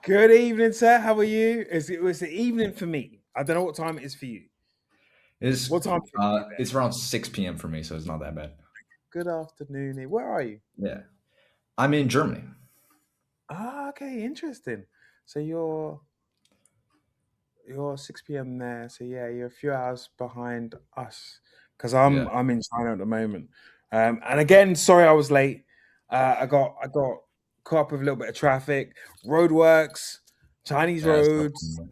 Good evening, sir. How are you? It was the evening for me. I don't know what time it is for you. It's What time is it for you there? it's around 6 p.m. for me, so it's not that bad. Good afternoon. Where are you? Yeah. I'm in Germany. Okay, interesting. So you're 6 p.m. there. So yeah, you're a few hours behind us because I'm Yeah. I'm in China at the moment. And again, sorry I was late. I got caught up with a little bit of traffic, roadworks, Chinese Yeah, it's roads. tough.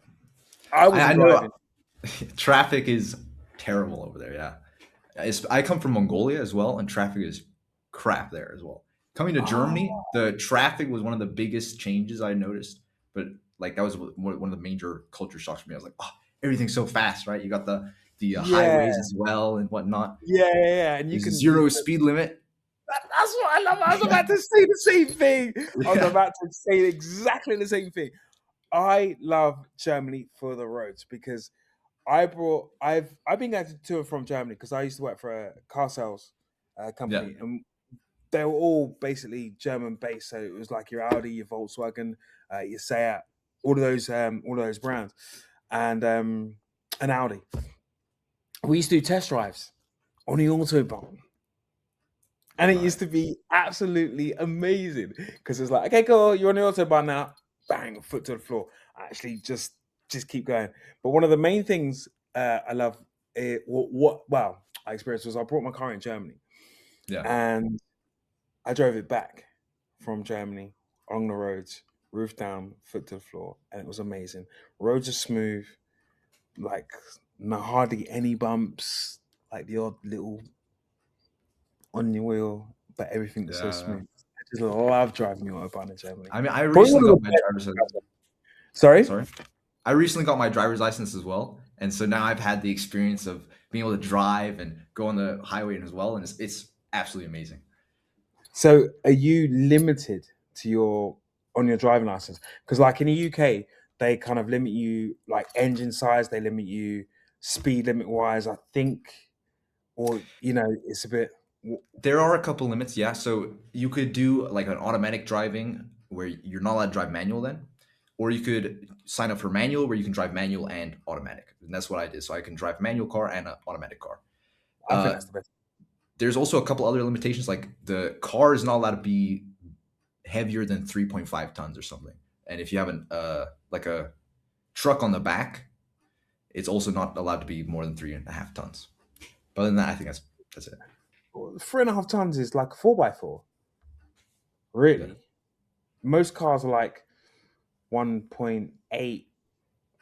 I I wasn't know driving. traffic is terrible over there, yeah. I come from Mongolia as well, and traffic is crap there as well. Coming to Germany, Oh, the traffic was one of the biggest changes I noticed, but like that was one of the major culture shocks for me. I was like, oh, everything's so fast, right? You got the yeah, highways as well and whatnot. yeah. And you There's a can zero speed limit. That's what I love. I was about to say the same thing. I was Yeah. about to say exactly the same thing. I love Germany for the roads because I've been going to and from Germany because I used to work for a car sales Yeah. company, and they were all basically German based. So it was like your Audi, your Volkswagen, your Seat, all of those brands, and an Audi. We used to do test drives on the Autobahn. And it used Right. to be absolutely amazing because it's like, okay, cool, you're on the autobahn now. Bang, foot to the floor. Actually, just keep going. But one of the main things I love, well, I experienced was I brought my car in Germany Yeah. and I drove it back from Germany along the roads, roof down, foot to the floor, and it was amazing. Roads are smooth, like hardly any bumps, like the odd little on your wheel, but everything's so Yeah. smooth. I just love driving the Autobahn in Germany. I mean, I Probably one recently of got the my driver's license. best. Sorry? Sorry. I recently got my driver's license as well, and so now I've had the experience of being able to drive and go on the highway as well, and it's absolutely amazing. So are you limited to your on your driving license? Because like in the UK, they kind of limit you like engine size, they limit you speed limit wise, I think, or it's a bit. There are a couple limits, yeah. So you could do like an automatic driving where you're not allowed to drive manual then, or you could sign up for manual where you can drive manual and automatic. And that's what I did. So I can drive manual car and an automatic car. I think Uh, that's the best. there's also a couple other limitations, like the car is not allowed to be heavier than 3.5 tons or something. And if you have like a truck on the back, it's also not allowed to be more than 3.5 tons. But other than that, I think that's it. 3.5 tons is like a 4x4. Yeah. Really? Most cars are like 1.8,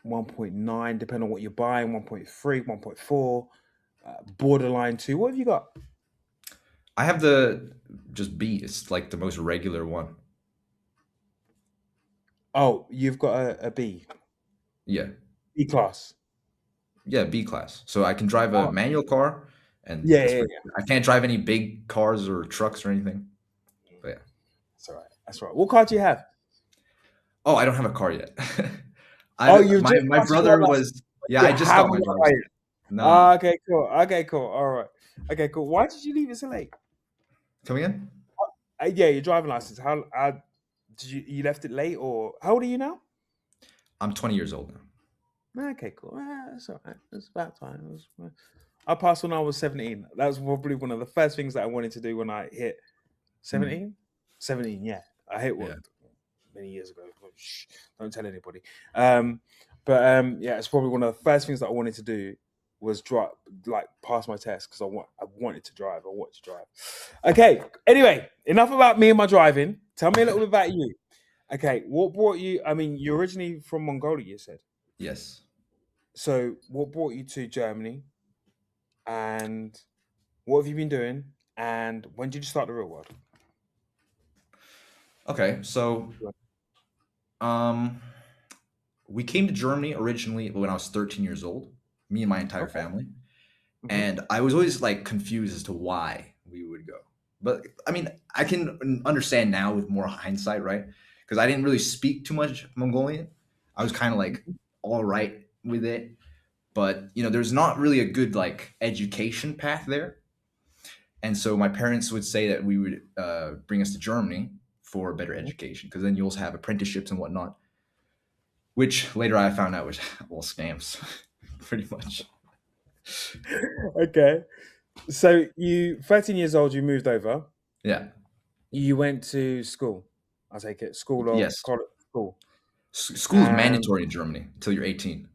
1.9, depending on what you're buying, 1.3, 1.4, borderline 2. What have you got? I have the just B. It's like the most regular one. Oh, you've got a B, Yeah. B class. Yeah, B class. So I can drive a Oh, manual car, and yeah, that's yeah, pretty. yeah. I can't drive any big cars or trucks or anything. But yeah. That's all right. That's all right. What car do you have? Oh, I don't have a car yet. Oh, I you've just my passed your brother driver's license. was. Yeah, You I just got haven't my got driver's it. license. No. Okay, cool. Okay, cool. All right. Okay, cool. Why did you leave it so late? Come again? Yeah, your driving license. How did you left it late, or how old are you now? I'm 20 years old now. Okay, cool. That's all right. It's about time. I passed when I was 17. That was probably one of the first things that I wanted to do when I hit Hmm. 17. 17, yeah. I hit Yeah. one many years ago. Shh, don't tell anybody. But yeah, it's probably one of the first things that I wanted to do was drive, like pass my test because I wanted to drive. I wanted to drive. Okay. Anyway, enough about me and my driving. Tell me a little bit about you. Okay, what brought you? I mean, you're originally from Mongolia, you said. Yes. So, what brought you to Germany, and what have you been doing? And when did you start the real world? Okay. So, um, we came to Germany originally when I was 13 years old. Me and my entire Okay. family. Hmm. And I was always like confused as to why we would go. But I mean, I can understand now with more hindsight, right? Because I didn't really speak too much Mongolian. I was kind of like all right with it, but there's not really a good like education path there. And so my parents would say that we would bring us to Germany for a better education, because then you also have apprenticeships and whatnot. which later I found out was all scams, pretty much. Okay. So 13 years old, you moved over. Yeah. You went to school. I take it school or Yes. college school. School is Um, mandatory in Germany until you're 18.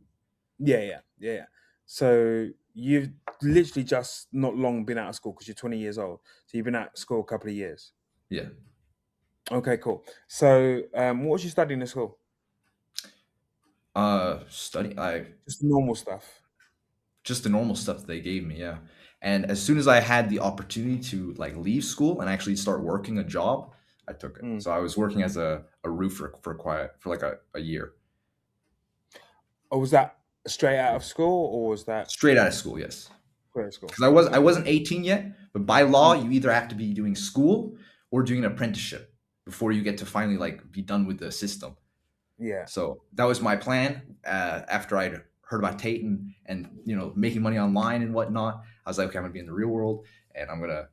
yeah. So you've literally just not long been out of school because you're 20 years old. So you've been out of school a couple of years. Yeah. Okay, cool. So what was you studying in school? Study. I Just the normal stuff. just the normal stuff that they gave me. Yeah. And as soon as I had the opportunity to like leave school and actually start working a job, I took it. Mm. So I was working as a roofer for like a year. Or was that straight out of school, or was that Straight out of school, yes. straight out of school? Because I Okay. wasn't 18 yet, but by law Mm. you either have to be doing school or doing an apprenticeship before you get to finally like be done with the system. Yeah. So that was my plan. After I'd heard about Tate and making money online and whatnot, I was like, okay, I'm gonna be in the real world and I'm gonna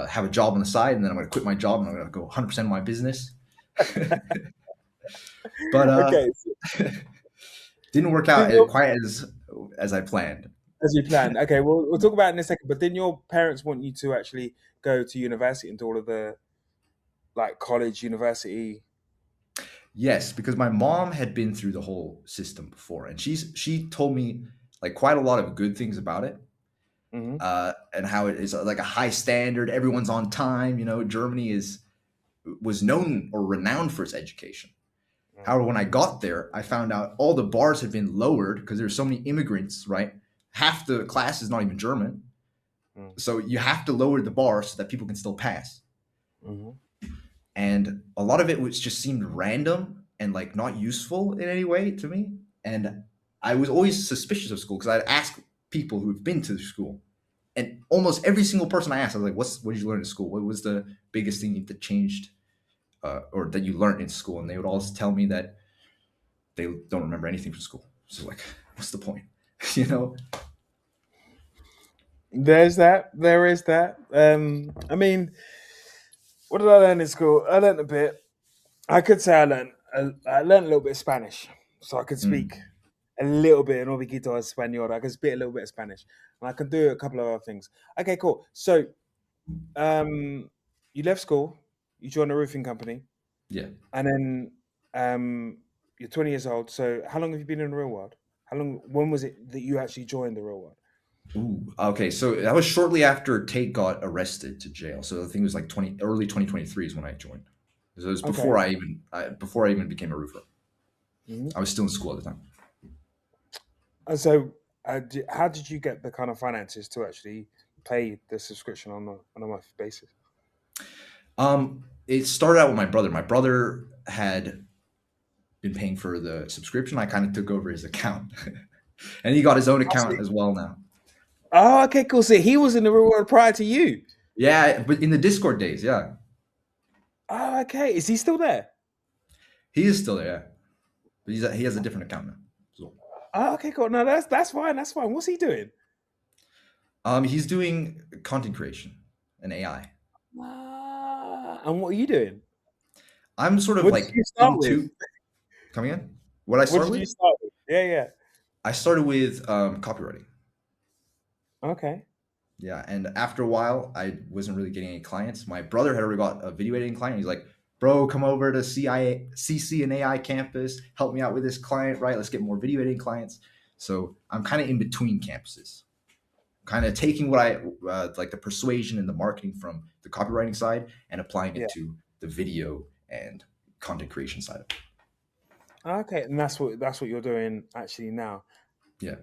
have a job on the side, and then I'm gonna quit my job and I'm gonna go 100% of my business. But Okay. didn't work out quite as I planned. As you planned. Okay, we'll talk about it in a second. But didn't your parents want you to actually go to university and do all of the like college, university? Yes, because my mom had been through the whole system before, and she told me like quite a lot of good things about it, Hmm. and how it is like a high standard. Everyone's on time. Germany was known or renowned for its education. However, when I got there, I found out all the bars had been lowered because there's so many immigrants. Right, half the class is not even German, Mm. so you have to lower the bar so that people can still pass. Hmm. And a lot of it was just seemed random and like not useful in any way to me. And I was always suspicious of school because I'd ask people who've been to school, and almost every single person I asked, I was like, what did you learn in school? What was the biggest thing that changed or that you learned in school? And they would always tell me that they don't remember anything from school. So like, what's the point? you know There's that. There is that. I mean, what did I learn in school? I learned a bit. I could say I learned a little bit of Spanish, so I could speak Mm, a little bit in un poquito de español. I could speak a little bit of Spanish, and I can do a couple of other things. Okay, cool. So, you left school, you joined a roofing company, yeah. and then you're 20 years old. So, how long have you been in the real world? How long? When was it that you actually joined the real world? Ooh, okay. So that was shortly after Tate got arrested to jail. So I think it was like early 2023 is when I joined. So it was Okay. before I even became a roofer. Hmm. I was still in school at the time. And so, how did you get the kind of finances to actually pay the subscription on a monthly basis? It started out with my brother. My brother had been paying for the subscription. I kind of took over his account, and he got his own I account see. as well now. Oh, okay, cool. So he was in the real world prior to you. Yeah, but in the Discord days, yeah, Oh, okay. Is he still there? he is still there. Yeah. But he has a different account now. So, Oh, okay, cool. No, that's fine. That's fine. What's he doing? he's doing content creation and AI. And what are you doing? I'm sort of What did like you start with? into coming in. What I What start did you with? start with? Yeah. I started with copywriting. Okay. Yeah, and after a while, I wasn't really getting any clients. My brother had already got a video editing client. He's like, "Bro, come over to CC and AI campus. Help me out with this client, right? Let's get more video editing clients." So I'm kind of in between campuses, kind of taking what I like the persuasion and the marketing from the copywriting side and applying Yeah. it to the video and content creation side of it. Okay. And that's what you're doing actually now. Yeah,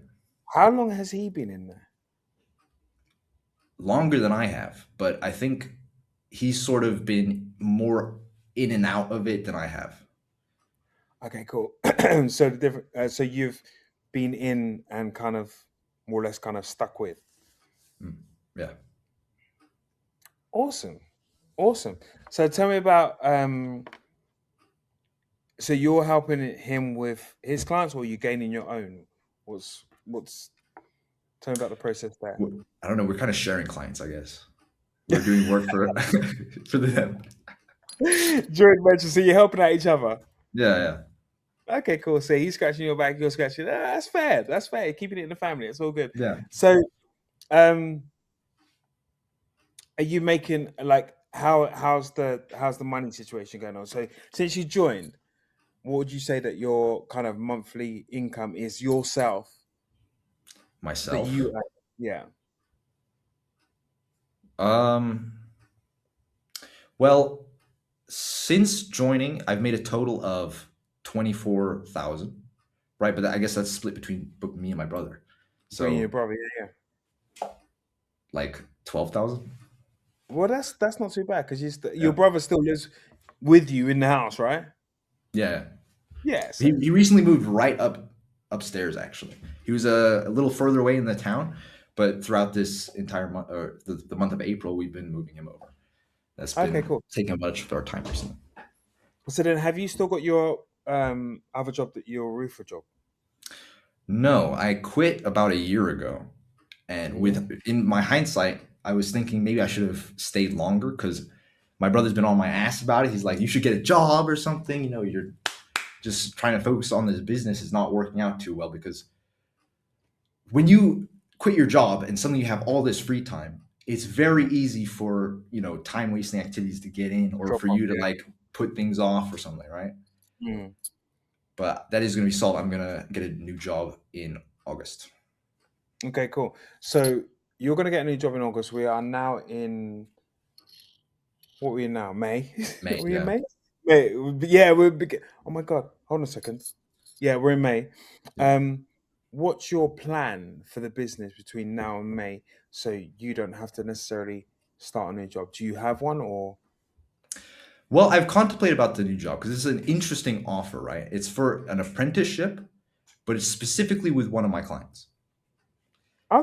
How long has he been in there? longer than I have, but I think he's sort of been more in and out of it than I have. Okay, cool. So the different. So you've been in and kind of more or less kind of stuck with. Mm, yeah. Awesome. Awesome. So tell me about so you're helping him with his clients or you gaining your own? What's tell me about the process there. I don't know. We're kind of sharing clients, I guess. We're doing work for for them. During venture, so you're helping out each other. Yeah, yeah. Okay, cool. So he's scratching your back, you're scratching. That's fair. That's fair. Keeping it in the family. It's all good. Yeah. So, are you making like how's the money situation going on? So since you joined, what would you say that your kind of monthly income is yourself that Myself. you yeah. Um, well, since joining, I've made a total of 24,000, right? But I guess that's split between me and my brother. Bringing your So brother, yeah. like 12,000. Well, that's not too bad because your Yeah. brother still lives with you in the house, right? Yeah. Yeah. So He recently moved right upstairs. Actually, he was a little further away in the town, but throughout this entire month, or the month of April, we've been moving him over. That's okay, been cool. taking much of our time recently. So then, have you still got your other job, your roofer job? No, I quit about a year ago, and Mhm. with in my hindsight, I was thinking maybe I should have stayed longer because my brother's been on my ass about it. He's like, "You should get a job or something. You know, you're just trying to focus on this business is not working out too well because when you quit your job and suddenly you have all this free time, it's very easy for time wasting activities to get in or Drop for off, you to yeah. like put things off or something, right? Mm. But that is going to be solved. I'm going to get a new job in August. Okay, cool. So you're gonna get a new job in August. We are now in what are we in now? May? May, Are we in yeah. May? May. Yeah, oh my god. Hold on a second. Yeah, we're in May. Yeah. What's your plan for the business between now and May so you don't have to necessarily start a new job? Do you have one or Well, I've contemplated about the new job because it's an interesting offer, right? It's for an apprenticeship, but it's specifically with one of my clients.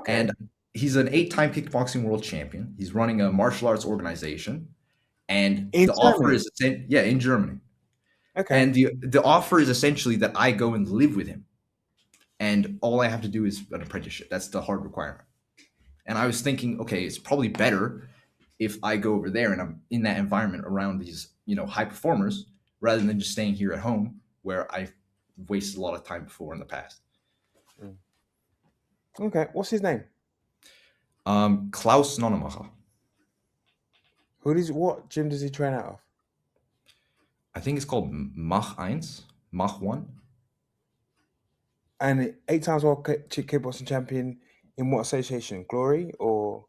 And okay. he's an 8-time kickboxing world champion. He's running a martial arts organization. And In the offer Germany? is, yeah, in Germany. Okay. And the offer is essentially that I go and live with him. And all I have to do is an apprenticeship. That's the hard requirement. And I was thinking, okay, it's probably better if I go over there and I'm in that environment around these, high performers rather than just staying here at home where I've wasted a lot of time before in the past. Mm. Okay. What's his name? Klaus Nonnemacher. What gym does he train out of? I think it's called Mach 1, Mach 1 And 8 times world kickboxing champion in what association? Glory or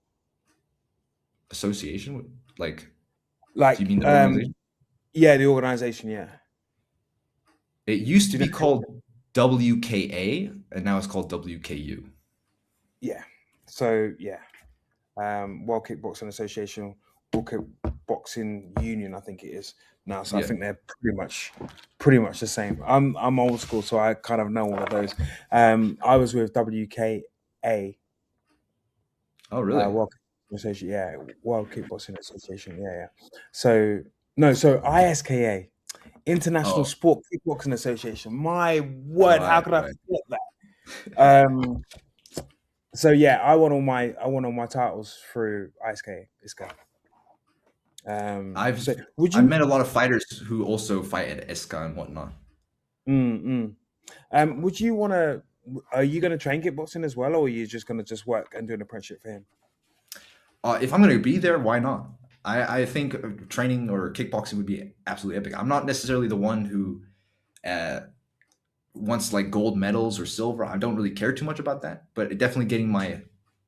association. Like, do you like mean the organization? yeah, the organization, yeah. It used Do to you be know? called WKA, and now it's called WKU. Yeah. So yeah. World Kickboxing Association, World Kickboxing Union, I think it is now. So I Yeah. think they're pretty much the same. I'm old school, so I kind of know all of those. I was with WKA, Oh, really? World Kickboxing Association, yeah, World Kickboxing Association, yeah, yeah. So no, so ISKA, International Oh, Sport Kickboxing Association. My word, how right, could I right. forget that? So yeah, I won all my titles through ISKA. This guy. I've So would I've you? met a lot of fighters who also fight at ESCA and whatnot. Mm, mm. Would you want to? Are you going to train kickboxing as well, or are you just going to just work and do an apprenticeship for him? If I'm going to be there, why not? I think training or kickboxing would be absolutely epic. I'm not necessarily the one who uh, wants like gold medals or silver. I don't really care too much about that, but definitely getting my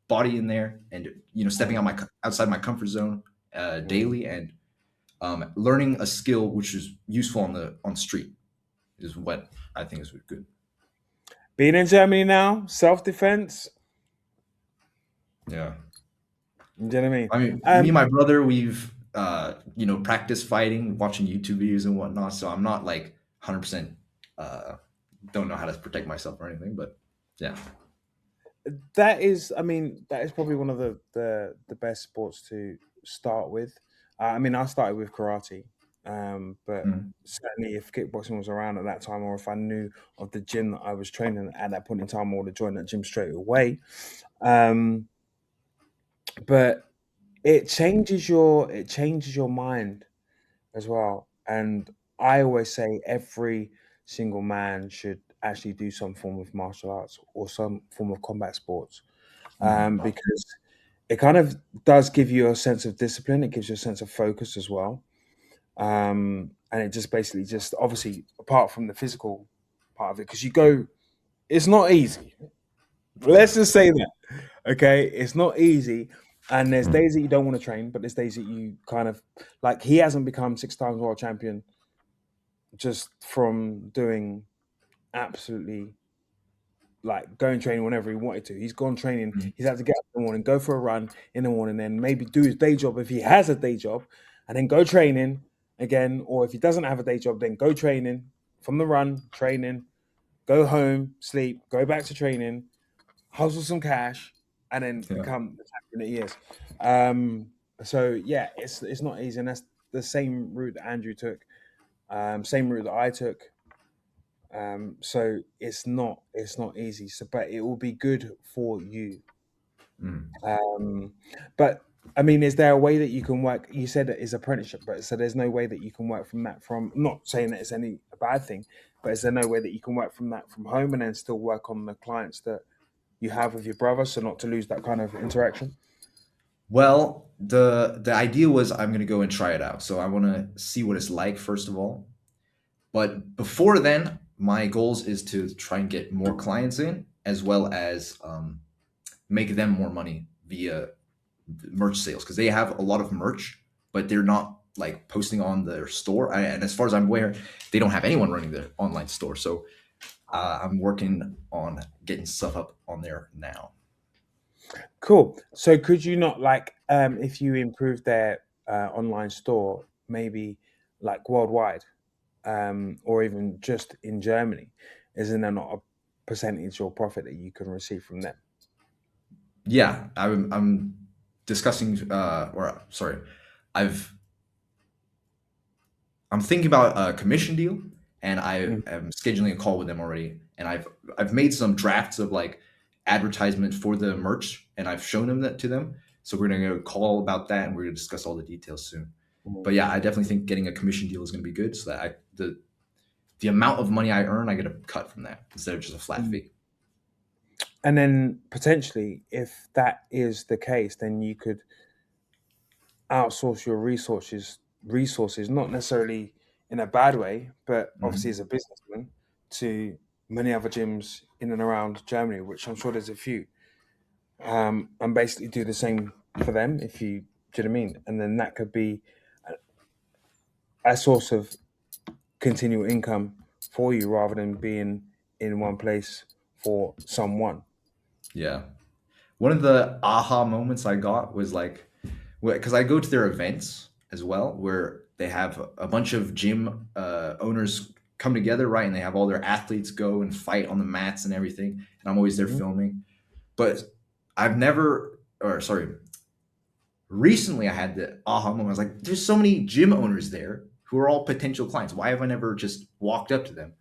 body in there and stepping out outside my comfort zone Mm. daily and learning a skill which is useful on the street is what I think is good. Being in Germany now, self defense. Yeah. You know what I mean? I mean, me Um, and my brother, we've practiced fighting, watching YouTube videos and whatnot. So I'm not like 100% don't know how to protect myself or anything, but yeah. I mean, that is probably one of the best sports to start with. I mean, I started with karate, but Mhm. certainly if kickboxing was around at that time, or if I knew of the gym that I was training at that point in time, I would have joined that gym straight away. Um, but it changes your mind as well. And I always say every single man should actually do some form of martial arts or some form of combat sports, because it kind of does give you a sense of discipline. It gives you a sense of focus as well, and it just basically just obviously apart from the physical part of it, because you go, it's not easy. Let's just say that, okay, it's not easy. And there's days that you don't want to train, but there's days that you kind of like. He hasn't become 6 times world champion just from doing absolutely like going training whenever he wanted to. He's gone training. He's had to get up in the morning, go for a run in the morning, then maybe do his day job if he has a day job, and then go training again. Or if he doesn't have a day job, then go training from the run, training, go home, sleep, go back to training, hustle some cash, and then become the champion that he is. So yeah, it's not easy, and that's the same route that Andrew took, same route that I took. So it's not easy. So, but it will be good for you. But I mean, is there a way that you can work? You said it is apprenticeship, but so there's no way that you can work from that. From not saying that it's any a bad thing, but is there no way that you can work from that from home and then still work on the clients that you have with your brother, so not to lose that kind of interaction? Well, the idea was I'm going to go and try it out. So I want to see what it's like first of all. But before then, my goals is to try and get more clients in, as well as make them more money via merch sales, because they have a lot of merch, but they're not like posting on their store. And as far as I'm aware, they don't have anyone running their online store. So I'm working on getting stuff up on there now. Cool. So could you not like if you improve their online store, maybe like worldwide, or even just in Germany, isn't there not a percentage or profit that you can receive from them? Yeah, I'm discussing, or sorry, I've I'm thinking about a commission deal, and I Mm. am scheduling a call with them already. And I've made some drafts of like advertisement for the merch, and I've shown them that to them. So we're gonna go call about that, and we're gonna discuss all the details soon. But yeah, I definitely think getting a commission deal is gonna be good, so that the amount of money I earn, I get a cut from that instead of just a flat Mm. fee. And then potentially, if that is the case, then you could outsource your resources, not necessarily in a bad way, but obviously as a businessman, to many other gyms in and around Germany, which I'm sure there's a few, and basically do the same for them. If you do you know what I mean, and then that could be a source of continual income for you rather than being in one place for someone. Yeah. One of the aha moments I got was like, because I go to their events as well, where they have a bunch of gym owners come together, right? And they have all their athletes go and fight on the mats and everything. And I'm always there Mhm. filming. But I've never, or sorry, recently I had the aha moment. I was like, there's so many gym owners there who are all potential clients. Why have I never just walked up to them,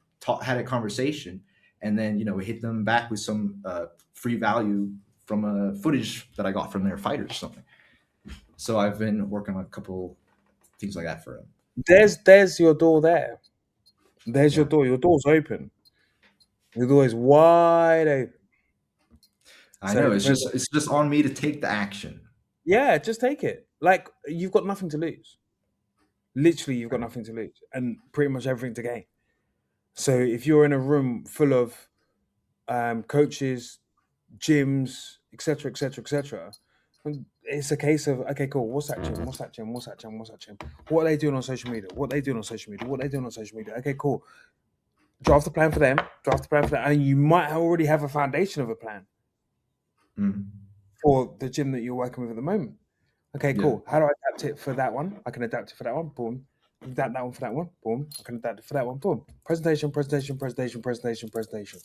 had a conversation, and then, hit them back with some free value from footage that I got from their fighters or something. So I've been working on a couple things like that for them. There's your door there. There's your Yeah, door. Your door's open. Your door is wide open. I So it know. It's depends. just it's just on me to take the action. Yeah, just take it. Like you've got nothing to lose. Literally, you've got nothing to lose, and pretty much everything to gain. So if you're in a room full of coaches, gyms, etc., etc., etc., it's a case of okay, cool. What's that gym? What's that gym? What's that gym? What's that gym? What are they doing on social media? What are they doing on social media? What are they doing on social media? Okay, cool. Draft the plan for them. Draft the plan for that, and you might already have a foundation of a plan Mm. for the gym that you're working with at the moment. Okay, Yeah, cool. How do I adapt it for that one? I can adapt it for that one. Boom. Adapt that one for that one. Boom. I can adapt it for that one. Boom. Presentation, presentation, presentation, presentation, presentation.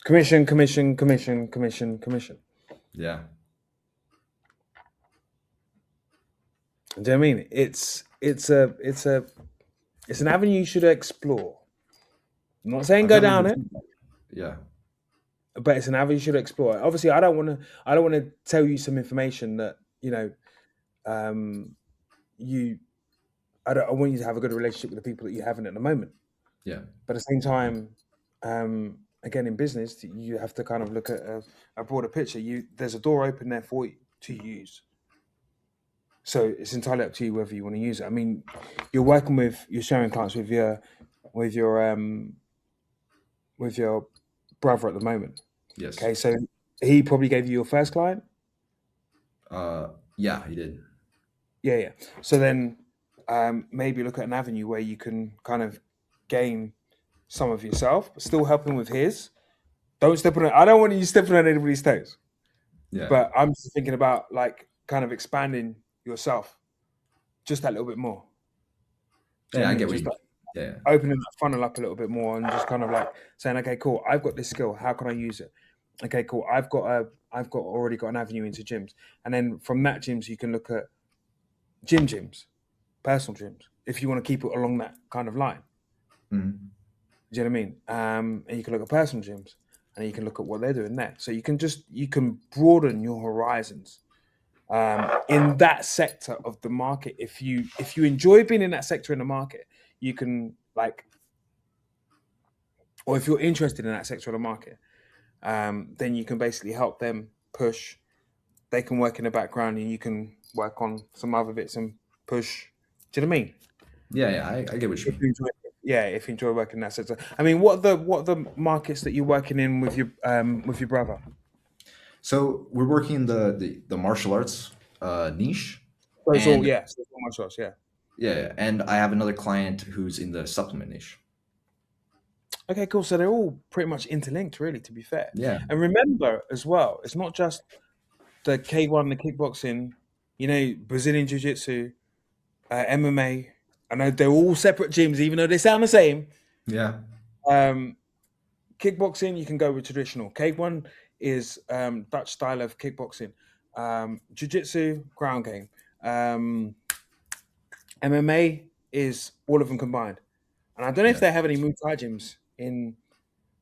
Commission, commission, commission, commission, commission. yeah. Do you know what I mean? It's an avenue you should explore. I'm not saying I've go definitely down been it, thinking about it. Yeah, but it's an avenue you should explore. Obviously, I don't want to tell you some information that um, you I want you to have a good relationship with the people that you're having at the moment. Yeah. But at the same time, again, in business, you have to kind of look at a broader picture. There's a door open there for you to use. So it's entirely up to you whether you want to use it. I mean, you're sharing clients with your with your um with your brother at the moment. Yes. Okay, so he probably gave you your first client. Yeah, he did. Yeah, yeah. So then maybe look at an avenue where you can kind of gain some of yourself, but still help him with his. Don't step on it. I don't want you stepping on anybody's toes, Yeah. but I'm just thinking about like kind of expanding yourself just that little bit more. Do you Yeah, know I what get mean? what Just you. like Yeah. opening that funnel up a little bit more and just kind of like saying, okay, cool, I've got this skill. How can I use it? Okay, cool. I've already got an avenue into gyms, and then from that gyms you can look at gyms, personal gyms, if you want to keep it along that kind of line. Mhm. Do you know what I mean? And you can look at personal gyms, and you can look at what they're doing there. So you can broaden your horizons in that sector of the market. If you enjoy being in that sector in the market, you can like, or if you're interested in that sector of the market, then you can basically help them push. They can work in the background, and you can work on some other bits and push. Do you know what I mean? Yeah, I get what you If mean. you enjoy, yeah, if you enjoy working in that sector. I mean, what are the markets that you're working in with your brother? So we're working in the martial arts niche, So it's all and yeah, so it's all martial arts, yeah. yeah, and I have another client who's in the supplement niche. Okay, cool. So they're all pretty much interlinked, really, to be fair. Yeah. And remember as well, it's not just the K1, the kickboxing, Brazilian Jiu Jitsu, MMA. I know they're all separate gyms, even though they sound the same. Yeah. Um, Kickboxing, you can go with traditional. K1 is Dutch style of kickboxing. Jiu Jitsu, ground game. Um, MMA is all of them combined. And I don't know if Yeah. they have any Muay Thai gyms in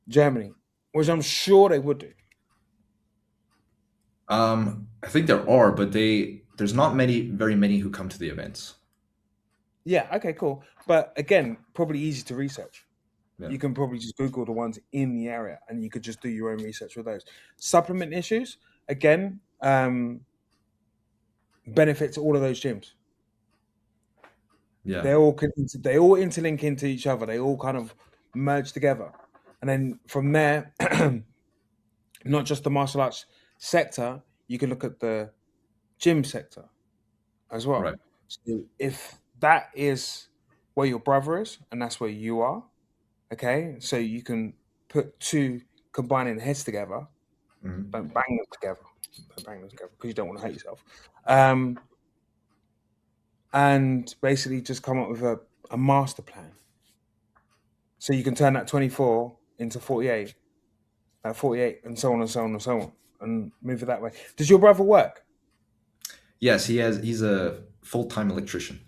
Germany, which I'm sure they would do. I think there are, but there's not very many who come to the events. Yeah, okay, cool. But again, probably easy to research. Yeah. You can probably just Google the ones in the area and you could just do your own research with those. Supplement issues, again, benefit to all of those gyms. Yeah. They all interlink into each other. They all kind of merge together. And then from there, not just the martial arts sector, you can look at the gym sector as well. Right. So if that is where your brother is and that's where you are, okay, so you can put two combining heads together. Mhm. Don't bang them together. Don't bang them together because you don't want to hate yourself. And basically just come up with a master plan. So you can turn that 24 into 48, 48, and so on and so on and so on, and move it that way. Does your brother work? Yes, he's a full-time electrician.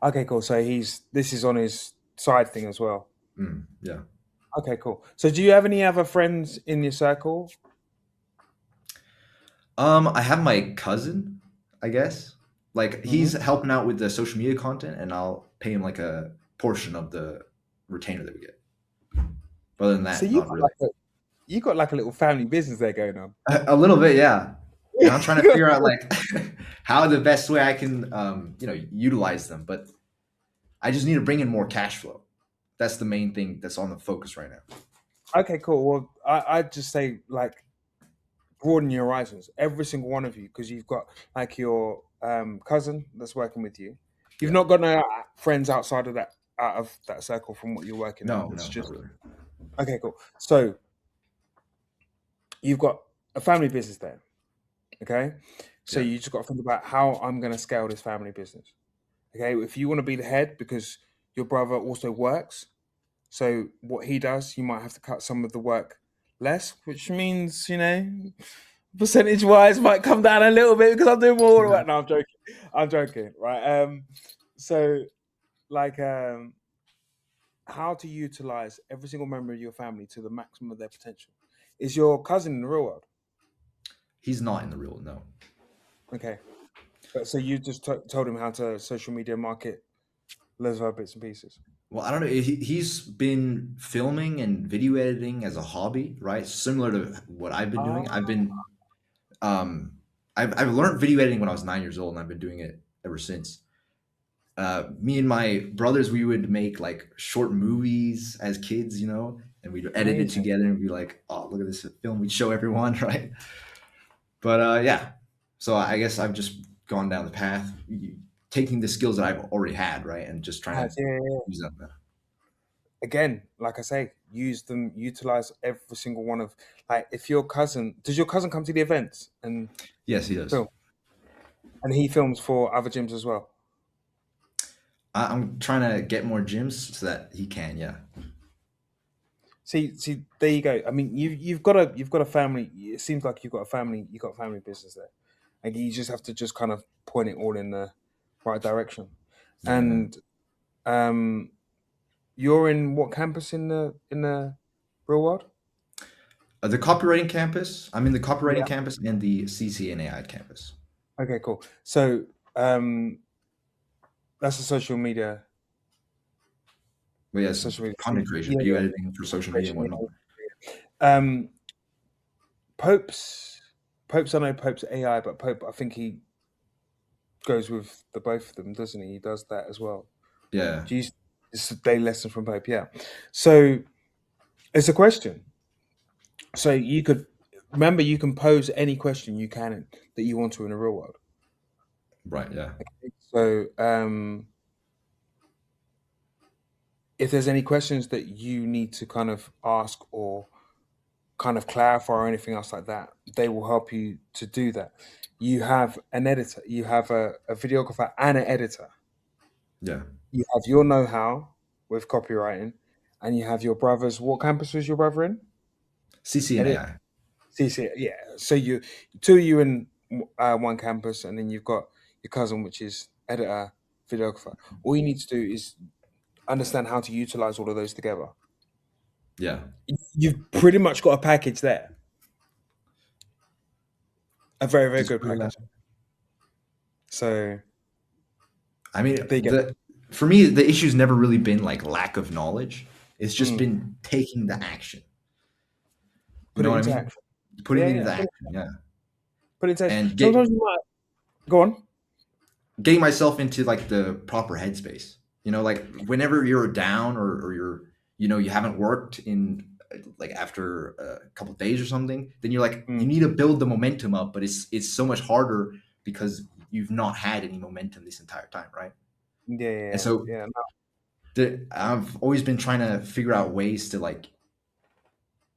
Okay, cool. So this is on his side thing as well. Yeah. Okay, cool. So do you have any other friends in your circle? I have my cousin, I guess. Like he's Mm-hmm. helping out with the social media content, and I'll pay him like a portion of the retainer that we get. But other than So that, not really. you got like a little family business there going on. A little bit, yeah. And I'm trying to figure out like how the best way I can, utilize them. But I just need to bring in more cash flow. That's the main thing that's on the focus right now. Okay, cool. Well, I'd just say like broaden your horizons, every single one of you, because you've got like your cousin that's working with you. You've Yeah. not got no friends outside of that circle from what you're working in. No, It's not just really. okay, cool. So you've got a family business there. Okay, so Yeah. you just got to think about how I'm going to scale this family business. Okay, if you want to be the head because your brother also works, so what he does, you might have to cut some of the work less, which means percentage wise might come down a little bit because I'm doing more work. No, I'm joking, right? So like how to utilize every single member of your family to the maximum of their potential. Is your cousin in the real world? He's not in the real, no. Okay. But so you just told him how to social media market loads of other bits and pieces. Well, I don't know. He's been filming and video editing as a hobby, right? Similar to what I've been doing. Ah, Um, I've learned video editing when I was 9 years old, and I've been doing it ever since. Me and my brothers, we would make like short movies as kids, and we'd edit it amazing. together and be like, "Oh, look at this film!" We'd show everyone, right? But yeah, so I guess I've just gone down the path, taking the skills that I've already had, right, and just trying to Yeah. use them. Again, like I say, use them, utilize every single one of, like, if your cousin, does your cousin come to the events and Yes, he does. film? And he films for other gyms as well. I'm trying to get more gyms so that he can. Yeah. See, there you go. I mean, you've got a family. It seems like you've got a family business there, and you just have to just kind of point it all in the right direction. Yeah. And you're in what campus in the real world? The copywriting campus. I'm in the copywriting Yeah. campus and the CCNAI campus. Okay, cool. So that's a social media. But yes, Social media. content creation, Yeah, video editing for social media and whatnot. Um, Pope's, I know Pope's AI, but Pope, I think he goes with the both of them, doesn't he? He does that as well. Yeah. It's a daily lesson from Pope, yeah. So it's a question. So you could remember you can pose any question you can that you want to in the real world. Right. Yeah. So if there's any questions that you need to kind of ask or kind of clarify or anything else like that, they will help you to do that. You have an editor, you have a videographer and an editor. Yeah. You have your know-how with copywriting, and you have your brother's. What campus was your brother in? CCNAI. Yeah. So two of you in one campus, and then you've got your cousin, which is editor, videographer. All you need to do is understand how to utilize all of those together. Yeah. You've pretty much got a package there. A very, very good package. So, I mean, for me, the issue's never really been like lack of knowledge. It's just been taking the action. You know what I mean? Action. Putting it into action, yeah. Put it into action. And Sometimes you might go on. Getting myself into like the proper headspace. Like whenever you're down or you're, you haven't worked in like after a couple of days or something, then you're like, you need to build the momentum up, but it's so much harder because you've not had any momentum this entire time, right? Yeah. And so I've always been trying to figure out ways to like,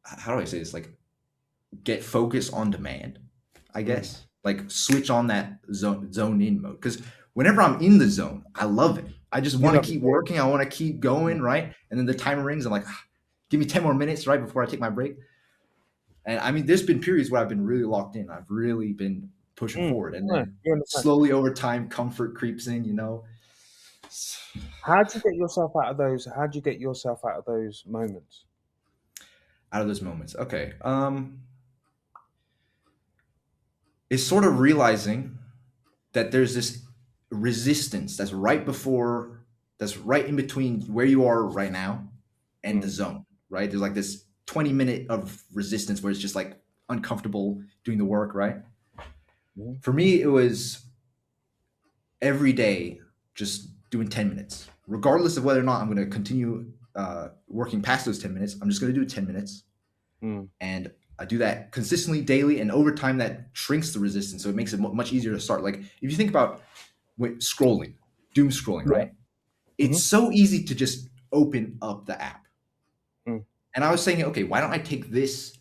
how do I say this? Like get focus on demand, I guess. Like switch on that zone in mode. Because whenever I'm in the zone, I love it. I just want to keep working. I want to keep going, right? And then the timer rings. I'm like, give me 10 more minutes, right, before I take my break. And I mean, there's been periods where I've been really locked in. I've really been pushing forward. And then slowly over time, comfort creeps in, How'd you get yourself out of those? How'd you get yourself out of those moments? Out of those moments. Okay. It's sort of realizing that there's this resistance that's right in between where you are right now and the zone, right? There's like this 20-minute of resistance where it's just like uncomfortable doing the work, right? For me, it was every day just doing 10 minutes, regardless of whether or not I'm going to continue working past those 10 minutes. I'm just going to do 10 minutes. And I do that consistently daily, and over time that shrinks the resistance. So it makes it much easier to start. Like if you think about doom scrolling, right? It's so easy to just open up the app. And I was saying, okay, why don't I take this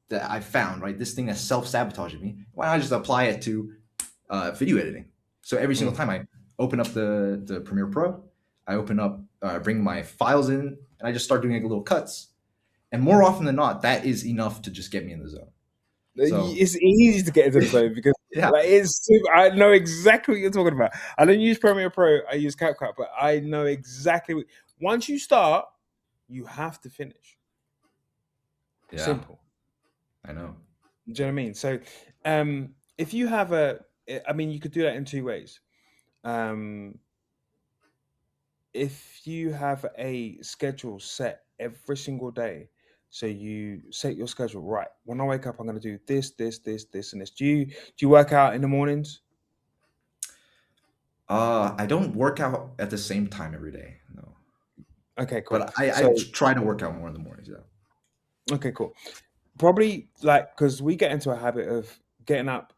that I found, right? This thing that's self-sabotaging me. Why don't I just apply it to video editing? So every single time I open up the Premiere Pro, I bring my files in, and I just start doing like little cuts. And more often than not, that is enough to just get me in the zone. So, it's easy to get into the zone because I know exactly what you're talking about. I don't use Premiere Pro, I use CapCut, but I know exactly. Once you start, you have to finish. Yeah. Simple. I know. Do you know what I mean? So if you have I mean, you could do that in two ways. Um, if you have a schedule set every single day, so you set your schedule right. When I wake up, I'm going to do this, this, this, this, and this. Do you work out in the mornings? I don't work out at the same time every day. No, Okay, cool. but I So try to work out more in the mornings. Yeah. okay, cool. Probably like because we get into a habit of getting up,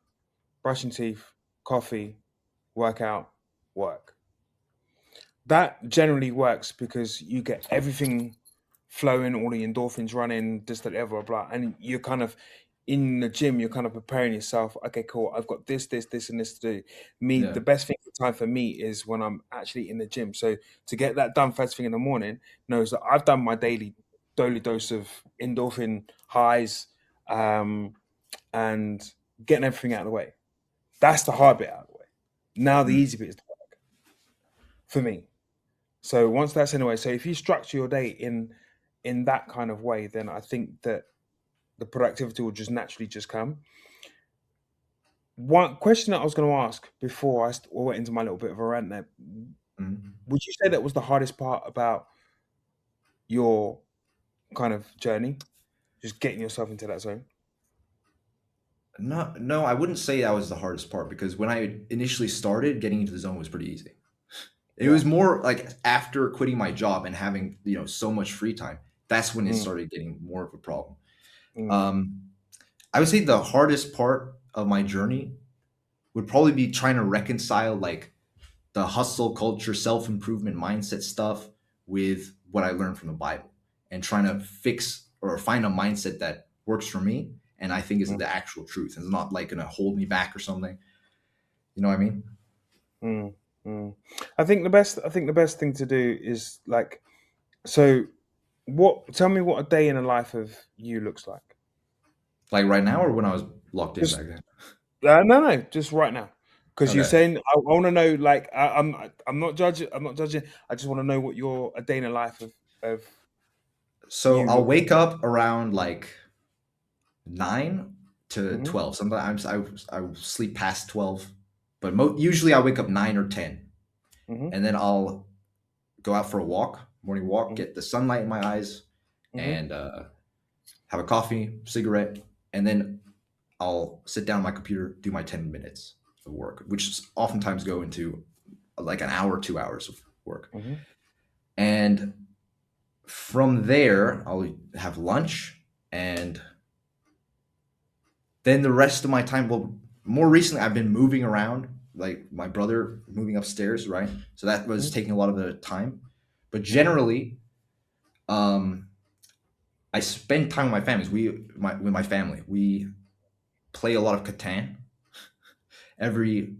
brushing teeth, coffee, workout, work. That generally works because you get everything flowing, all the endorphins running, this, that, ever, blah, and you're kind of in the gym. You're kind of preparing yourself. Okay, cool. I've got this, this, this, and this to do. Me, Yeah. the best thing for time for me is when I'm actually in the gym. So to get that done first thing in the morning knows that I've done my daily dose of endorphin highs, and getting everything out of the way. That's the hard bit out of the way. Now the Mm. easy bit is for me. So once that's in the way, so if you structure your day in that kind of way, then I think that the productivity will just naturally just come. One question that I was going to ask before I went into my little bit of a rant there, Mm. would you say that was the hardest part about your kind of journey, just getting yourself into that zone? No, no, I wouldn't say that was the hardest part because when I initially started, getting into the zone was pretty easy. It Yeah. was more like after quitting my job and having, so much free time, that's when it Mm, started getting more of a problem. mm, Um, I would say the hardest part of my journey would probably be trying to reconcile like the hustle culture, self improvement mindset stuff with what I learned from the Bible and trying to fix or find a mindset that works for me and I think is mm, the actual truth. It's not like going to hold me back or something. You know what I mean? mm, mm. I think the best thing to do is like, so tell me what a day in the life of you looks like. Like right now or when I was locked in Just back then? no, just right now, because you're Okay. saying I want to know. Like I'm not judging. I'm not judging. I just want to know what your a day in the life of So you I'll look. wake up around like 9 to Hmm. 12. Sometimes I sleep past 12, but usually I wake up 9 or 10. Hmm. And then I'll go out for a walk, morning walk, Hmm. get the sunlight in my eyes, Hmm. and have a coffee, cigarette, and then I'll sit down on my computer, do my 10 minutes of work, which oftentimes go into like an hour, 2 hours of work. Hmm. And from there, I'll have lunch and then the rest of my time, well, more recently, I've been moving around, like my brother moving upstairs, right? So that was taking a lot of the time. But Hmm. generally, um, I spend time with my families. With my family, we play a lot of Catan. Every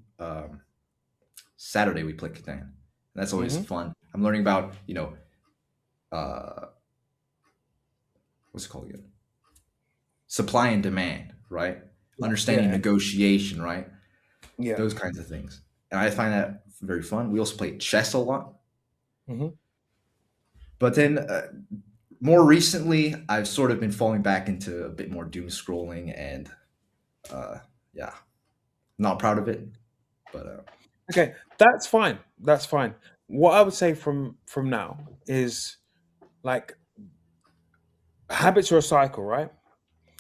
Saturday, we play Catan. And that's always Hmm. fun. I'm learning about, uh, what's it called again? Supply and demand, right? Yeah. Understanding Yeah. negotiation, right? Yeah. Those kinds of things. And I find that very fun. We also play chess a lot. Hmm. But then more recently, I've sort of been falling back into a bit more doom scrolling and uh, yeah, not proud of it. But Okay, that's fine. That's fine. What I would say from now is like habits are a cycle, right?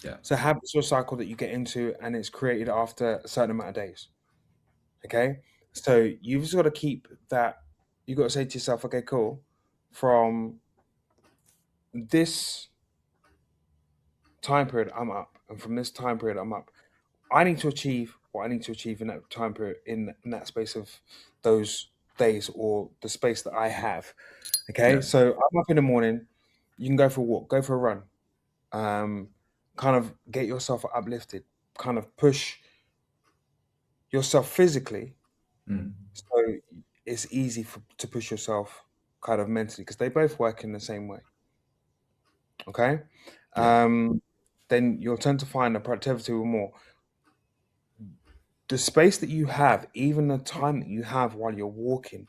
yeah, So habits are a cycle that you get into, and it's created after a certain amount of days. Okay, so you've just got to keep that. You got to say to yourself, okay, cool. From this time period, I'm up, and from this time period, I'm up. I need to achieve what I need to achieve in that time period, in that space of those days or the space that I have. Okay, yeah, so I'm up in the morning. You can go for a walk, go for a run. Um, kind of get yourself uplifted. Kind of push yourself physically, mm, so it's easy to push yourself kind of mentally because they both work in the same way. Okay, yeah, then you'll tend to find the productivity will more. The space that you have, even the time that you have while you're walking,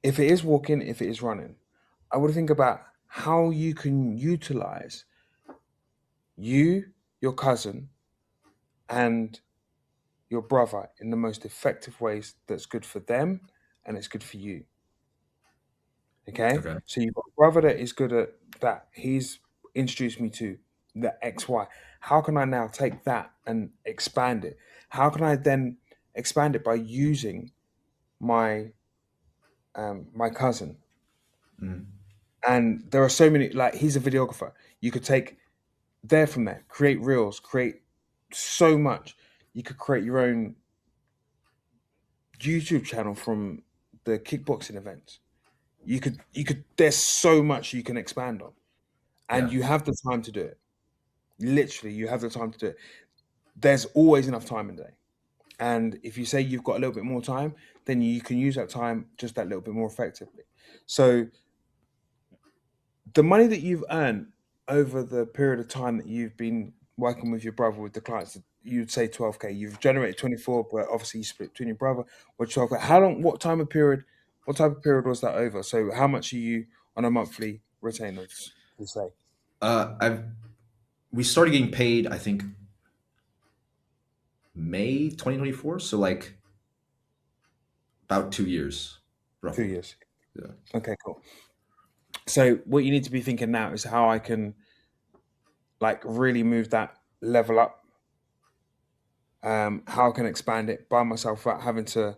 if it is walking, if it is running, I would think about how you can utilize you, your cousin, and your brother in the most effective ways that's good for them and it's good for you. Okay? Okay. So you've got a brother that is good at that. He's introduced me to the XY. How can I now take that and expand it? How can I then expand it by using my my cousin? Mhm. And there are so many, like he's a videographer. You could take there from there, create reels, create so much. You could create your own YouTube channel from the kickboxing events. You could there's so much you can expand on. And Yeah. you have the time to do it. Literally, you have the time to do it. There's always enough time in the day. And if you say you've got a little bit more time, then you can use that time just that little bit more effectively. So the money that you've earned over the period of time that you've been working with your brother with the clients, you'd say 12K. You've generated 24, but obviously you split between your brother with 12K. How long? What type of period was that over? So how much are you on a monthly retainer? To say I've we started getting paid, I think, May 2024. So like about 2 years, 2 roughly. years. Yeah. Okay, cool. So what you need to be thinking now is how I can like really move that level up. How I can expand it by myself without having to.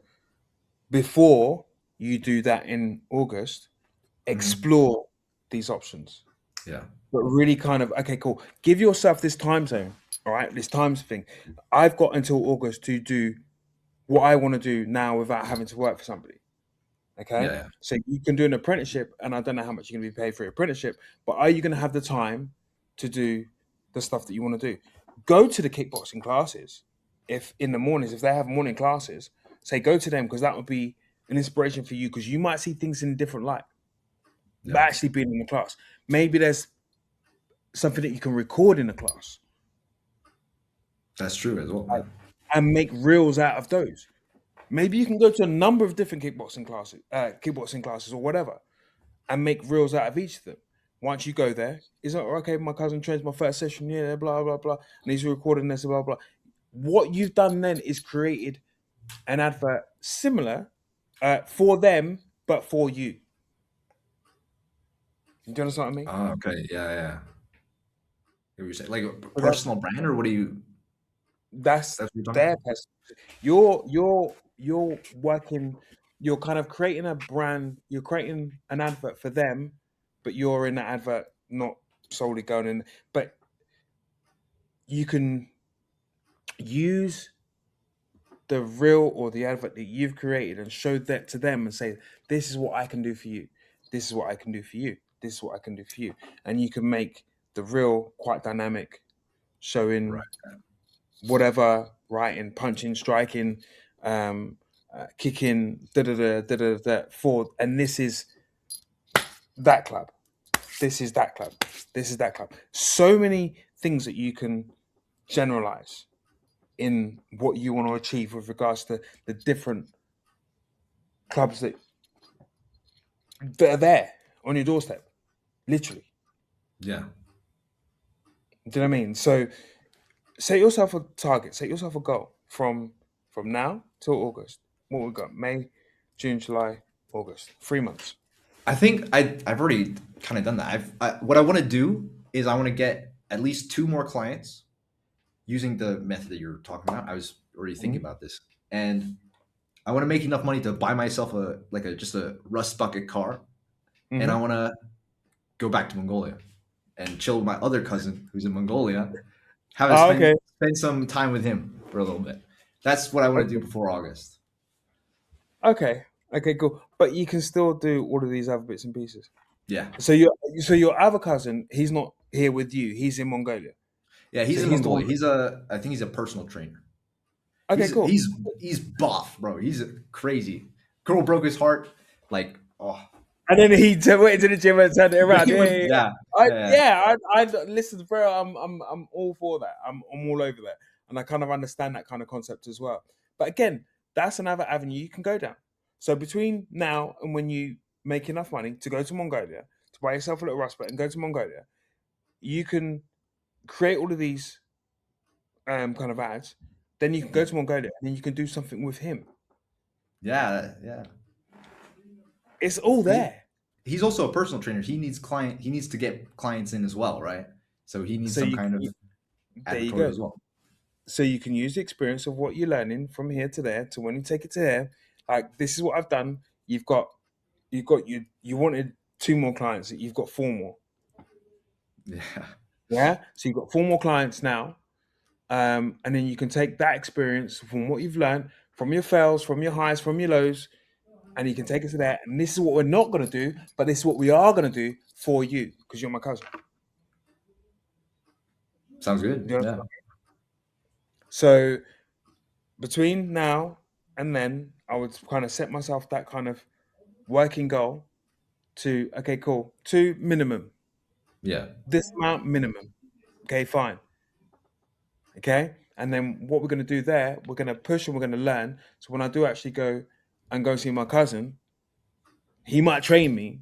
Before you do that in August, Mhm. explore these options. Yeah. But really kind of okay, cool. Give yourself this time zone. All right, this times thing. I've got until August to do what I want to do now without having to work for somebody. Yeah. Okay. Yeah. So you can do an apprenticeship, and I don't know how much you're going to be paid for your apprenticeship, but are you going to have the time to do the stuff that you want to do? Go to the kickboxing classes. If in the mornings, if they have morning classes, say go to them because that would be an inspiration for you because you might see things in a different light. But Yeah. actually being in the class, maybe there's something that you can record in the class That's true as well. like, Yeah. and make reels out of those. Maybe you can go to a number of different kickboxing classes or whatever, and make reels out of each of them. Once you go there, is that okay? My cousin trains my first session, yeah, blah blah blah, and he's recording this, blah blah. What you've done then is created an advert similar for them, but for you. Do you understand what I mean? Oh, okay. Yeah. Yeah. What you say? Like a So that personal brand, or what do you? that's That's what you're talking their about. person. You're working. You're kind of creating a brand. You're creating an advert for them, but you're in that advert not solely going in. But you can use the reel or the advert that you've created and show that to them and say, this is what I can do for you. This is what I can do for you. This is what I can do for you. And you can make the reel quite dynamic, showing Right. whatever, writing, punching, striking, kicking, da da da da da da for, and this is that club. This is that club. This is that club. So many things that you can generalize in what you want to achieve with regards to the different clubs that are there on your doorstep, literally. Yeah. Do you know what I mean? So set yourself a target, set yourself a goal from now till August. What we got? May, June, July, August. 3 months. I think I've already kind of done that. What I want to do is I want to get at least two more clients using the method that you're talking about. I was already thinking Mhm. about this, and I want to make enough money to buy myself a just a rust bucket car, and I Mhm. want to go back to Mongolia and chill with my other cousin who's in Mongolia, have a Oh, okay. spend some time with him for a little bit. That's what I want to do Okay. before August. Okay. Okay, cool. But you can still do all of these other bits and pieces. Yeah, So your other cousin, he's not here with you. He's in Mongolia. yeah. So He's in he's the one. Mongolia. I think he's a personal trainer. Okay, He's cool. he's he's buff, bro. He's crazy. Girl broke his heart. Like, oh, And then he went into the gym and turned it around. he Yeah, went, yeah, yeah. yeah, yeah, I listen, bro. I'm all for that. I'm all over that, and I kind of understand that kind of concept as well. But again, that's another avenue you can go down. So between now and when you make enough money to go to Mongolia to buy yourself a little rust and go to Mongolia, you can create all of these kind of ads, Then you can go to Mongolia and then you can do something with him. Yeah. It's all He, there. he's also a personal trainer. He needs to get clients in as well, right? So he needs So some kind of there you advertorial go. as well. So you can use the experience of what you're learning from here to there to when you take it to there. Like, this is what I've done. You wanted 2 more clients. You've got 4 more. Yeah. Yeah. So you've got 4 more clients now. And then you can take that experience from what you've learned, from your fails, from your highs, from your lows, and you can take it to there. And this is what we're not going to do, but this is what we are going to do for you because you're my cousin. Sounds good. You know? Yeah. So between now and then, I would kind of set myself that kind of working goal to, okay, cool, 2 minimum, Yeah. this amount minimum. Okay, fine. Okay. And then what we're going to do there, we're going to push and we're going to learn. So when I do actually go and go see my cousin, he might train me,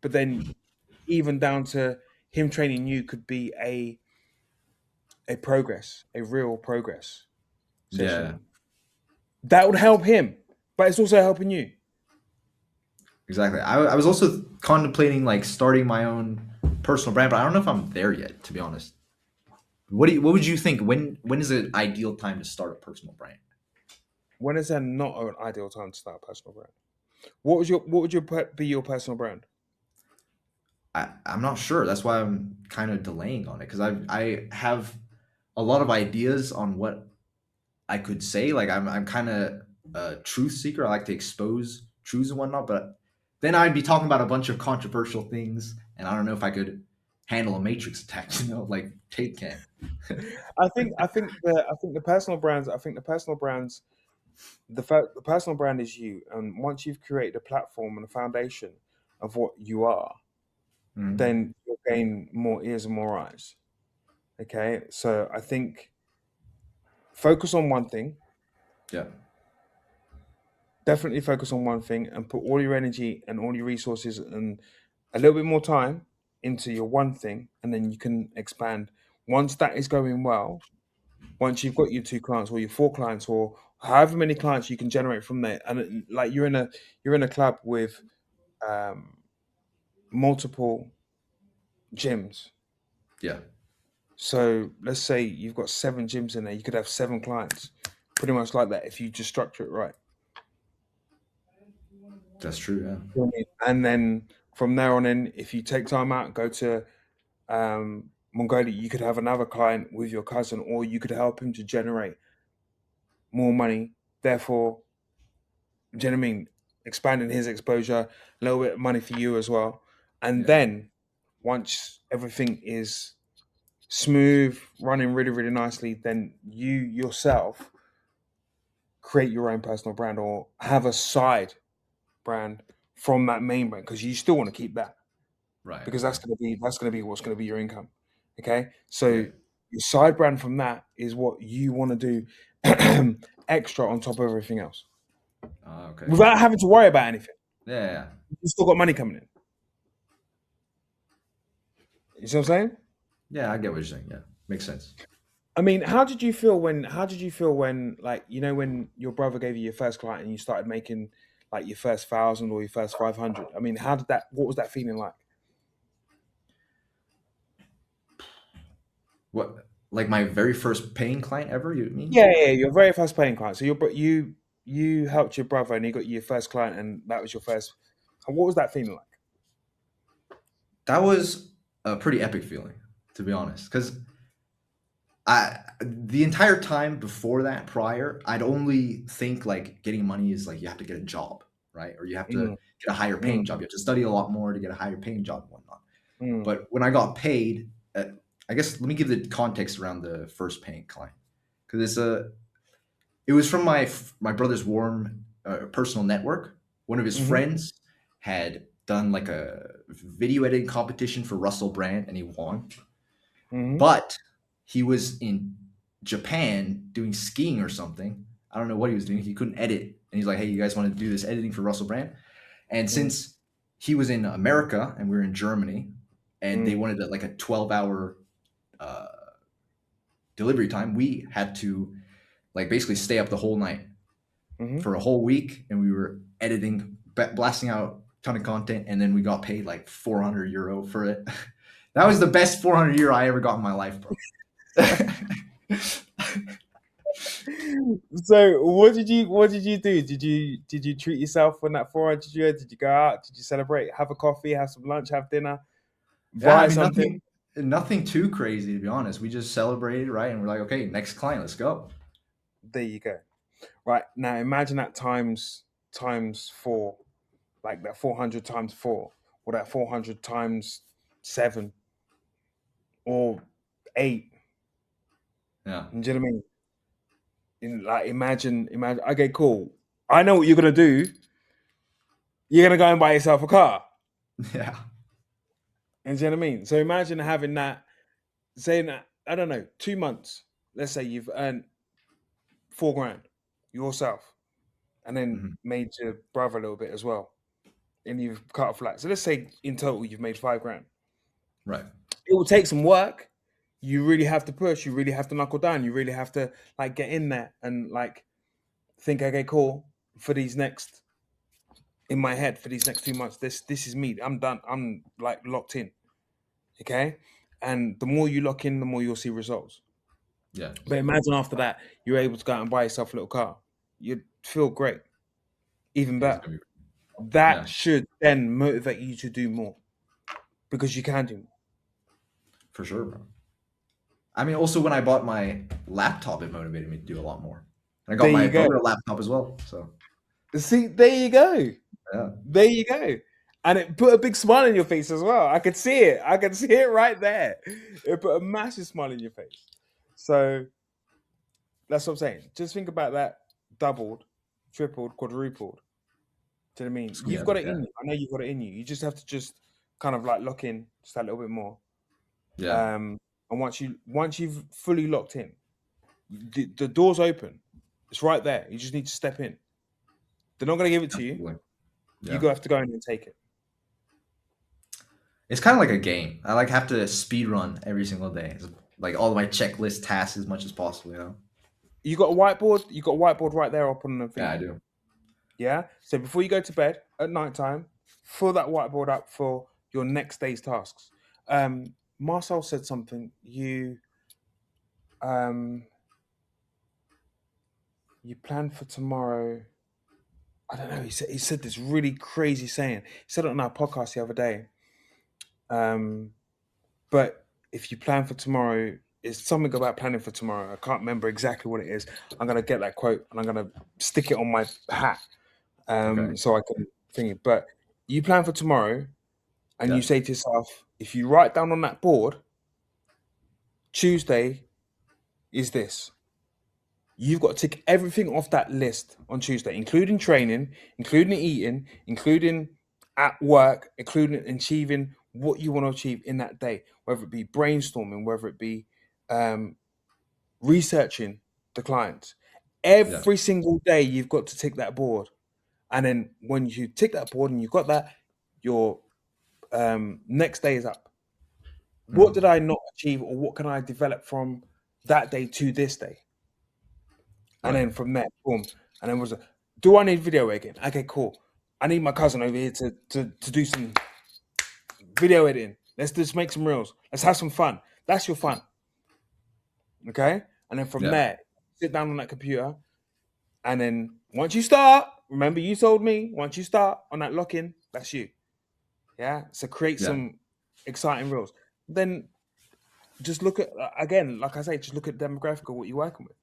but then even down to him training you could be a real progress Yeah. session. That would help him, but it's also helping you. Exactly. I was also contemplating like starting my own personal brand, but I don't know if I'm there yet, to be honest. What would you think? When is an ideal time to start a personal brand? When is there not an ideal time to start a personal brand? What would be your personal brand? I'm not sure. That's why I'm kind of delaying on it because I have a lot of ideas on what I could say. Like I'm kind of a truth seeker. I like to expose truths and whatnot, but then I'd be talking about a bunch of controversial things, and I don't know if I could handle a matrix attack. Like Tate can. I think the personal brands. The personal brand is you, and once you've created a platform and a foundation of what you are, Mhm. then you'll gain more ears and more eyes. Okay, so I think focus on one thing. Yeah. Definitely focus on one thing and put all your energy and all your resources and a little bit more time into your one thing, and then you can expand. Once that is going well, once you've got your 2 clients or your 4 clients or however many clients you can generate from there, and like you're in a club with um, multiple gyms. Yeah. So let's say you've got 7 gyms in there, you could have 7 clients, pretty much like that if you just structure it right. That's true. Yeah. You know what I mean? And then from there on in, if you take time out and go to Mongolia, you could have another client with your cousin, or you could help him to generate more money. Therefore, do you know what I mean? Expanding his exposure, a little bit of money for you as well. And Yeah. then once everything is smooth, running really, really nicely, then you yourself create your own personal brand or have a side brand from that main brand because you still want to keep that Right. because Okay. that's gonna be what's gonna be your income. Okay, so Yeah. your side brand from that is what you want to do extra on top of everything else Okay. without having to worry about anything. Yeah. You still got money coming in. You see what I'm saying? Yeah. I get what you're saying. Yeah. Makes sense. I mean, how did you feel when like when your brother gave you your first client and you started making like your first 1,000 or your first 500? I mean, what was that feeling like? What? Like my very first paying client ever? You mean? Yeah, your very first paying client. So you helped your brother and he got you your first client and that was your first. And what was that feeling like? That was a pretty epic feeling, to be honest. Because the entire time before that, prior, I'd only think like getting money is like you have to get a job, right? Or you have to Mm, get a higher mm, paying job. You have to study a lot more to get a higher paying job and whatnot. mm, But when I got paid, I guess let me give the context around the first paying client because it was from my brother's warm personal network. One of his mhm, friends had done like a video editing competition for Russell Brand and he won. mhm, But he was in Japan doing skiing or something. I don't know what he was doing. He couldn't edit. And he's like, hey, you guys want to do this editing for Russell Brand? And mm, since he was in America and we were in Germany and they mm, wanted like a 12-hour uh, delivery time, we had to like basically stay up the whole night Mm-hmm. for a whole week, and we were editing, blasting out a ton of content, and then we got paid like 400 euro for it. That was the best 400 euro I ever got in my life, bro. So what did you do? Did you treat yourself on that 400 euro? Did you go out? Did you celebrate? Have a coffee? Have some lunch? Have dinner? Yeah, Buy I mean, something? nothing too crazy, to be honest. We just celebrated, right? And we're like, okay, next client, let's go. There you go. Right, now imagine that times 4, like that 400 times 4, or that 400 times 7 or 8. Yeah. Do you know what I mean? Like imagine. Okay, cool. I know what you're gonna do. You're gonna go and buy yourself a car. Yeah. And do you know what I mean? So imagine having that, saying that, I don't know, 2 months. Let's say you've earned 4 grand yourself, and then Mhm. made your brother a little bit as well, and you've cut a flat. So let's say in total you've made 5 grand. Right. It will take some work. You really have to push. You really have to knuckle down. You really have to like get in there and like think, okay, cool. For these next, in my head, for these next 2 months, this is me. I'm done. I'm like locked in. Okay, and the more you lock in, the more you'll see results. Yeah. But imagine after that, you're able to go out and buy yourself a little car. You'd feel great, even It's better. gonna be, yeah, That should then motivate you to do more because you can do more. for sure, bro. I mean, also when I bought my laptop, it motivated me to do a lot more. And I got There my you go. brother a laptop as well. So See, there you go. yeah. There you go. And it put a big smile on your face as well. I could see it. I could see it right there. It put a massive smile on your face. So that's what I'm saying. Just think about that doubled, tripled, quadrupled. Do you know what I mean? You've Yeah, got it yeah, in you. I know you've got it in you. You just have to just kind of like lock in just a little bit more. yeah. And once you've fully locked in, the door's open. It's right there. You just need to step in. They're not going to give it to you. Absolutely. You Yeah. have to go in and take it. It's kind of like a game. I like have to speed run every single day. It's like all of my checklist tasks as much as possible, you know? You got a whiteboard. You got a whiteboard right there up on the Yeah, thing. I do. Yeah. So before you go to bed at night time, fill that whiteboard up for your next day's tasks. Marcel said something. You plan for tomorrow. I don't know. He said this really crazy saying. He said it on our podcast the other day. But if you plan for tomorrow, it's something about planning for tomorrow. I can't remember exactly what it is. I'm gonna get that quote and I'm gonna stick it on my hat, Okay. so I can think it. But you plan for tomorrow, and Yeah. you say to yourself, if you write down on that board, Tuesday is this. You've got to tick everything off that list on Tuesday, including training, including eating, including at work, including achieving what you want to achieve in that day, whether it be brainstorming, whether it be researching the clients. Yeah. Every single day, you've got to tick that board. And then when you tick that board and you've got that, your next day is up. What did I not achieve, or what can I develop from that day to this day? And Right. then from there, boom. And then do I need video editing? Okay, cool. I need my cousin over here to do some video editing. Let's just make some reels. Let's have some fun. That's your fun. Okay? And then from Yeah. there, sit down on that computer. And then once you start, remember you told me, once you start on that lock-in, that's you. Yeah? So create Yeah. some exciting reels. Then just look at, again, like I say, just look at the demographic of what you're working with.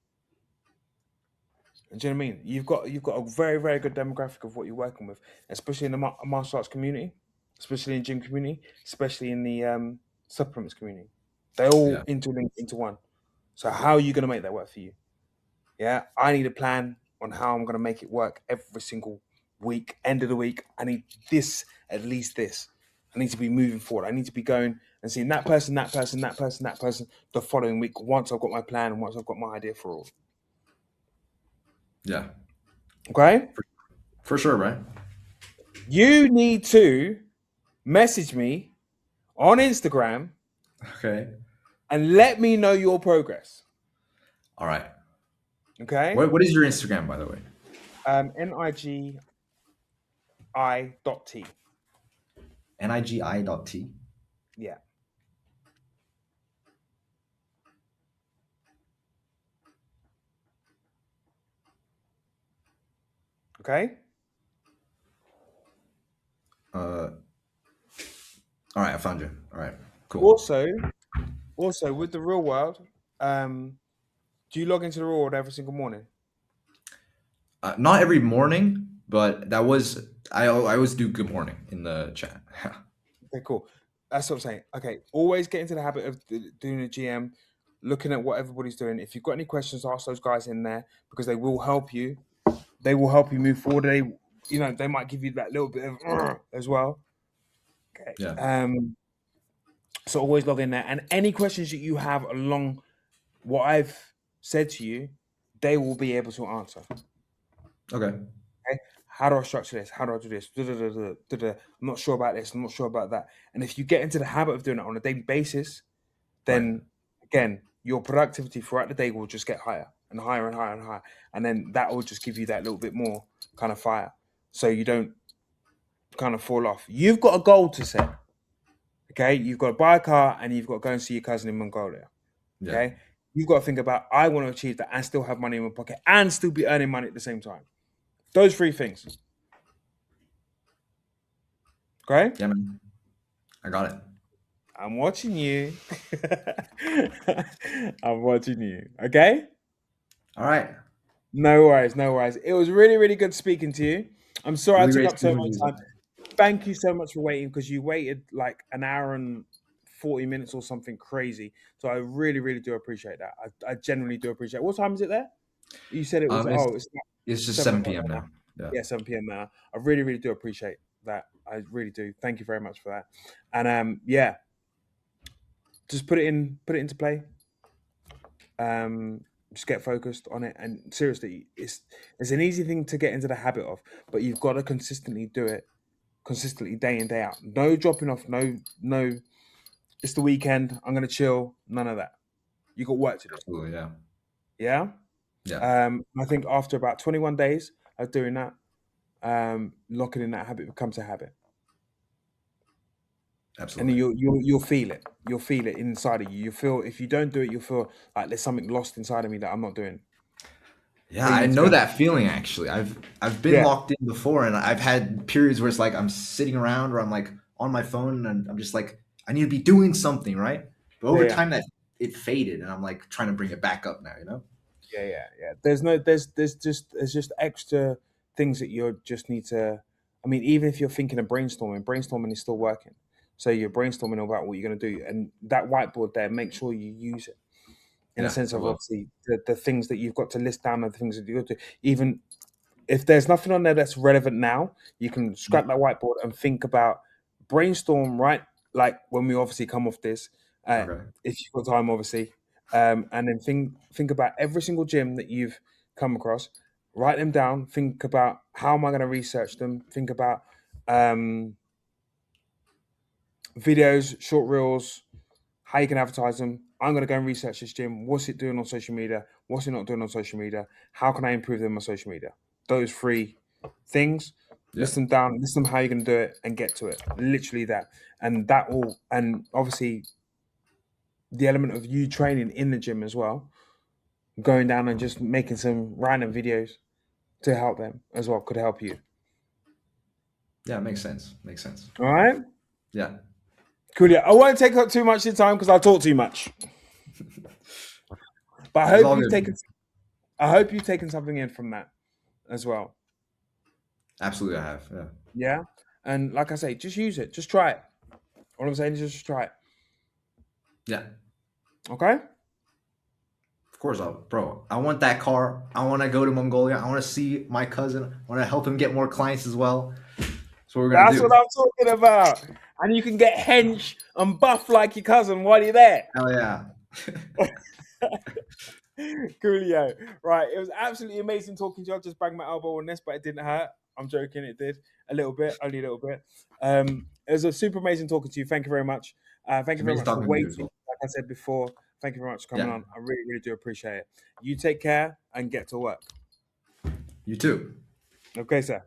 Do you know what I mean? You've got a very, very good demographic of what you're working with, especially in the martial arts community, especially in gym community, especially in the supplements community. They all Yeah. interlink into one. So how are you going to make that work for you? Yeah, I need a plan on how I'm going to make it work every single week, end of the week. I need this, at least this. I need to be moving forward. I need to be going and seeing that person, that person, that person, that person the following week once I've got my plan and once I've got my idea for all. Yeah. Okay? For sure, right? You need to message me on Instagram Okay. and let me know your progress. All right. Okay. What is your Instagram, by the way? NIGI.T. NIGI.T. Yeah. Okay. All right, I found you. All right, cool. Also with the real world, do you log into the real world every single morning? Not every morning, but that was I always do good morning in the chat. Okay, cool. That's what I'm saying. Okay, always get into the habit of doing a GM, looking at what everybody's doing. If you've got any questions, ask those guys in there because they will help you. They will help you move forward. They might give you that little bit of as well. Okay. Yeah. So always log in there, and any questions that you have along what I've said to you, they will be able to answer. Okay. Okay? How do I structure this? How do I do this? I'm not sure about this. I'm not sure about that. And if you get into the habit of doing it on a daily basis, then again, your productivity throughout the day will just get higher and higher and higher and higher. And then that will just give you that little bit more kind of fire. So you don't kind of fall off. You've got a goal to set. Okay. You've got to buy a car and you've got to go and see your cousin in Mongolia. Okay. Yeah. You've got to think about, I want to achieve that and still have money in my pocket and still be earning money at the same time. Those three things. Okay. Yeah, man. I got it. I'm watching you. I'm watching you. Okay. All right. No worries. No worries. It was really, really good speaking to you. I'm sorry Really I took great up so speaking much with you. time. Thank you so much for waiting because you waited like an hour and 40 minutes or something crazy. So I really, really do appreciate that. I genuinely do appreciate it. What time is it there? You said it was, It's just 7 7 o'clock p.m. now. now. Yeah. Yeah, 7 p.m. now. I really, really do appreciate that. I really do. Thank you very much for that. And yeah, just put it into play. Just get focused on it. And seriously, it's an easy thing to get into the habit of, but you've got to consistently do it, consistently day in, day out. No dropping off, no, it's the weekend, I'm gonna chill. None of that. You got work to do. Absolutely. Yeah. Yeah. Yeah. I think after about 21 days of doing that, locking in that habit becomes a habit. And Absolutely. you'll feel it. You'll feel it inside of you. You feel if you don't do it, you'll feel like there's something lost inside of me that I'm not doing. Yeah, That you I need to know go. that feeling actually. I've been Yeah. locked in before, and I've had periods where it's like I'm sitting around or I'm like on my phone and I'm just like I need to be doing something, right? But over Yeah. time that it faded, and I'm like trying to bring it back up now, you know? Yeah. There's just extra things that you just need to. I mean, even if you're thinking of brainstorming is still working. So you're brainstorming about what you're going to do, and that whiteboard there, make sure you use it in a Yeah, sense I of will. obviously the things that you've got to list down and the things that you got to even if there's nothing on there that's relevant now, you can scrap that whiteboard and think about brainstorm, right? Like when we obviously come off this, Okay. if you've got time, obviously, and then think about every single gym that you've come across, write them down. Think about how am I going to research them. Think about videos, short reels, how you can advertise them. I'm going to go and research this gym. What's it doing on social media? What's it not doing on social media? How can I improve them on social media? Those three things, Yeah. list them down, list them how you're going to do it and get to it. Literally that. And that will, and obviously the element of you training in the gym as well, going down and just making some random videos to help them as well could help you. Yeah, makes sense. Makes sense. All right. Yeah. Cool. Yeah. I won't take up too much of your time because I talk too much. But It's all good. I hope you've taken something in from that as well. Absolutely I have. Yeah. Yeah. And like I say, just use it. Just try it. All I'm saying is just try it. Yeah. Okay? Of course, bro. I want that car. I want to go to Mongolia. I want to see my cousin. I want to help him get more clients as well. That's what we're gonna That's do. what I'm talking about. And you can get hench and buff like your cousin while you're there. Hell yeah. Coolio. Right. It was absolutely amazing talking to you. I just banged my elbow on this, but it didn't hurt. I'm joking. It did a little bit, only a little bit. It was a super amazing talking to you. Thank you very much. Thank It's you very amazing much for talking to you as waiting. well. Like I said before, Thank you very much for coming Yeah. on. I really, really do appreciate it. You take care and get to work. You too. Okay, sir.